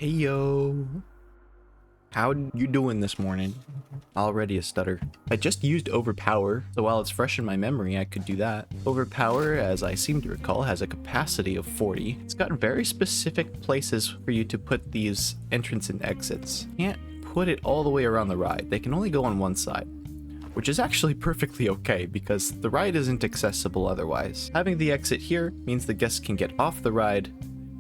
Hey yo, how you doing this morning? Already a stutter. I just used Overpower, so while it's fresh in my memory, I could do that. Overpower, as I seem to recall, has a capacity of 40. It's got very specific places for you to put these entrance and exits. Can't put it all the way around the ride. They can only go on one side, which is actually perfectly okay because the ride isn't accessible otherwise. Having the exit here means the guests can get off the ride,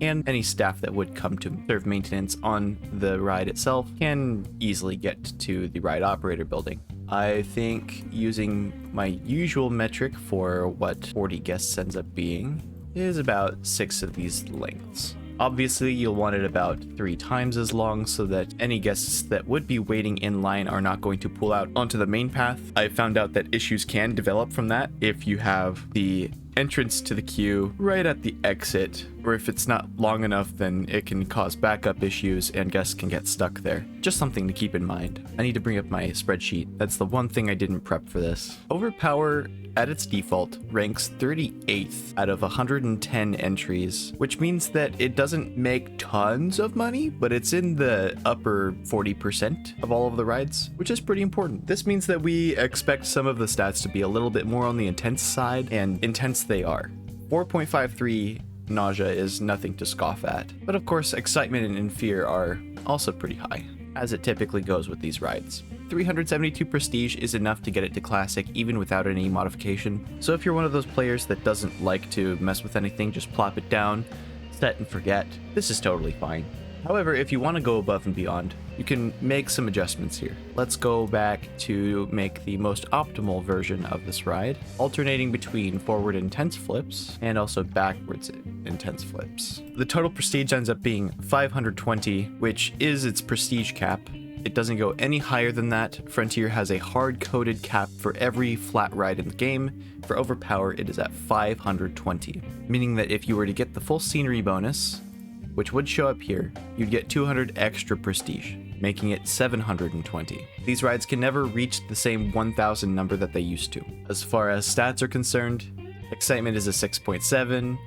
and any staff that would come to serve maintenance on the ride itself can easily get to the ride operator building. I think using my usual metric for what 40 guests ends up being is about 6 of these lengths. Obviously, you'll want it about 3 times as long so that any guests that would be waiting in line are not going to pull out onto the main path. I found out that issues can develop from that if you have the entrance to the queue right at the exit, or if it's not long enough, then it can cause backup issues and guests can get stuck there. Just something to keep in mind. I need to bring up my spreadsheet. That's the one thing I didn't prep for this. Overpower at its default ranks 38th out of 110 entries, which means that it doesn't make tons of money, but it's in the upper 40% of all of the rides, which is pretty important. This means that we expect some of the stats to be a little bit more on the intense side, and intense they are. 4.53 nausea is nothing to scoff at, but of course excitement and fear are also pretty high, as it typically goes with these rides. 372 prestige is enough to get it to classic even without any modification, so if you're one of those players that doesn't like to mess with anything, just plop it down, set and forget, this is totally fine. However, if you want to go above and beyond, you can make some adjustments here. Let's go back to make the most optimal version of this ride, alternating between forward intense flips and also backwards intense flips. The total prestige ends up being 520, which is its prestige cap. It doesn't go any higher than that. Frontier has a hard-coded cap for every flat ride in the game. For Overpower, it is at 520, meaning that if you were to get the full scenery bonus, which would show up here, you'd get 200 extra prestige, making it 720. These rides can never reach the same 1,000 number that they used to. As far as stats are concerned, excitement is a 6.7,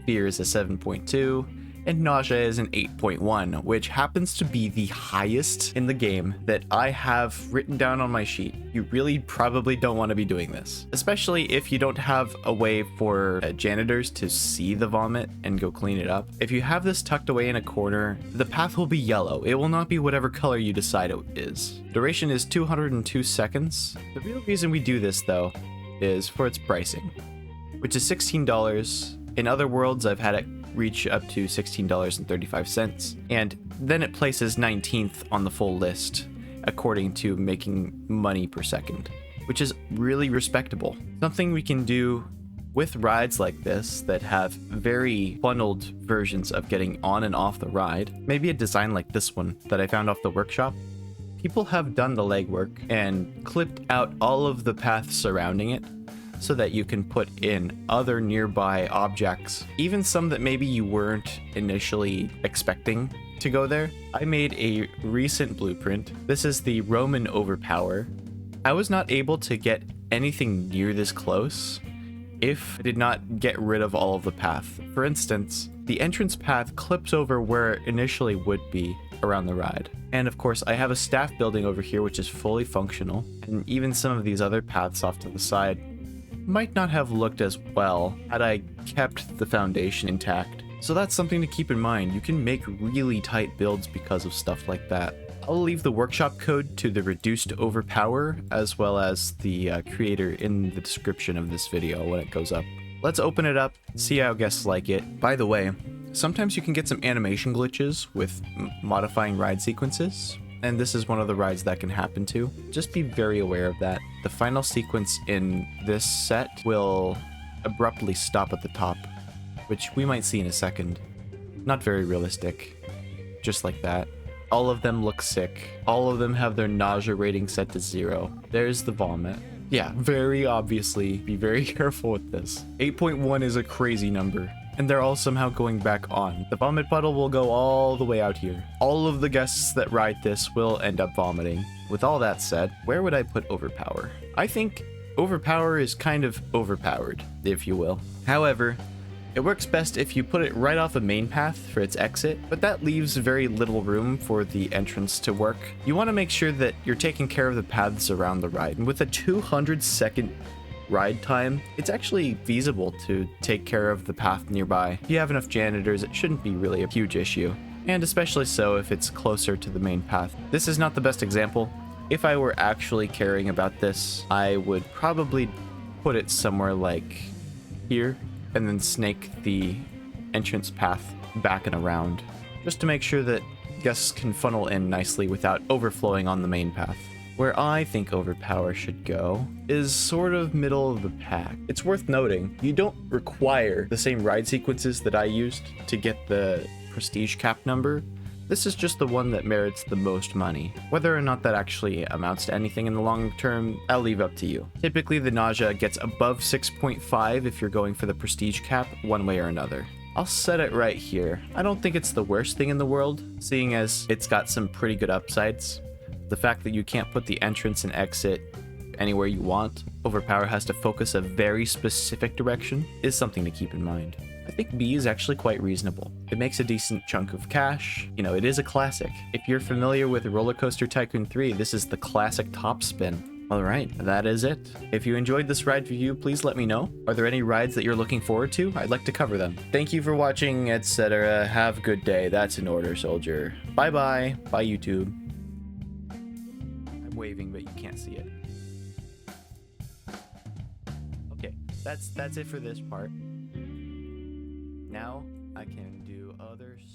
fear is a 7.2, and nausea is an 8.1, which happens to be the highest in the game that I have written down on my sheet. You really probably don't want to be doing this, especially if you don't have a way for janitors to see the vomit and go clean it up. If you have this tucked away in a corner, the path will be yellow. It will not be whatever color you decide it is. Duration is 202 seconds. The real reason we do this, though, is for its pricing, which is $16. In other worlds, I've had it reach up to $16.35, and then it places 19th on the full list according to making money per second, which is really respectable. Something we can do with rides like this that have very funneled versions of getting on and off the ride, maybe a design like this one that I found off the workshop. People have done the legwork and clipped out all of the paths surrounding it so that you can put in other nearby objects, even some that maybe you weren't initially expecting to go there. I made a recent blueprint. This is the Roman Overpower. I was not able to get anything near this close if I did not get rid of all of the path. For instance, the entrance path clips over where it initially would be around the ride. And of course, I have a staff building over here which is fully functional, and even some of these other paths off to the side might not have looked as well had I kept the foundation intact. So that's something to keep in mind. You can make really tight builds because of stuff like that. I'll leave the workshop code to the reduced Overpower as well as the creator in the description of this video when it goes up. Let's open it up, see how guests like it. By the way, sometimes you can get some animation glitches with modifying ride sequences, and this is one of the rides that can happen to. Just be very aware of that. The final sequence in this set will abruptly stop at the top, which we might see in a second. Not very realistic, just like that. All of them look sick. All of them have their nausea rating set to 0. There's the vomit. Yeah, very obviously, be very careful with this. 8.1 is a crazy number, and they're all somehow going back on. The vomit puddle will go all the way out here. All of the guests that ride this will end up vomiting. With all that said, where would I put Overpower? I think Overpower is kind of overpowered, if you will. However, It works best if you put it right off a main path for its exit, but that leaves very little room for the entrance to work. You want to make sure that you're taking care of the paths around the ride, and with a 200-second ride time, it's actually feasible to take care of the path nearby. If you have enough janitors, it shouldn't be really a huge issue, and especially so if it's closer to the main path. This is not the best example. If I were actually caring about this, I would probably put it somewhere like here, and then snake the entrance path back and around, just to make sure that guests can funnel in nicely without overflowing on the main path. Where I think Overpower should go is sort of middle of the pack. It's worth noting, you don't require the same ride sequences that I used to get the prestige cap number. This is just the one that merits the most money. Whether or not that actually amounts to anything in the long term, I'll leave up to you. Typically, the nausea gets above 6.5 if you're going for the prestige cap, one way or another. I'll set it right here. I don't think it's the worst thing in the world, seeing as it's got some pretty good upsides. The fact that you can't put the entrance and exit anywhere you want, Overpower has to focus a very specific direction, is something to keep in mind. I think B is actually quite reasonable. It makes a decent chunk of cash. You know, it is a classic. If you're familiar with Roller Coaster Tycoon 3, this is the classic top spin. Alright, that is it. If you enjoyed this ride review, please let me know. Are there any rides that you're looking forward to? I'd like to cover them. Thank you for watching, etc. Have a good day. That's an order, soldier. Bye-bye. Bye, YouTube. I'm waving, but you can't see it. Okay, that's it for this part. Now I can do other stuff.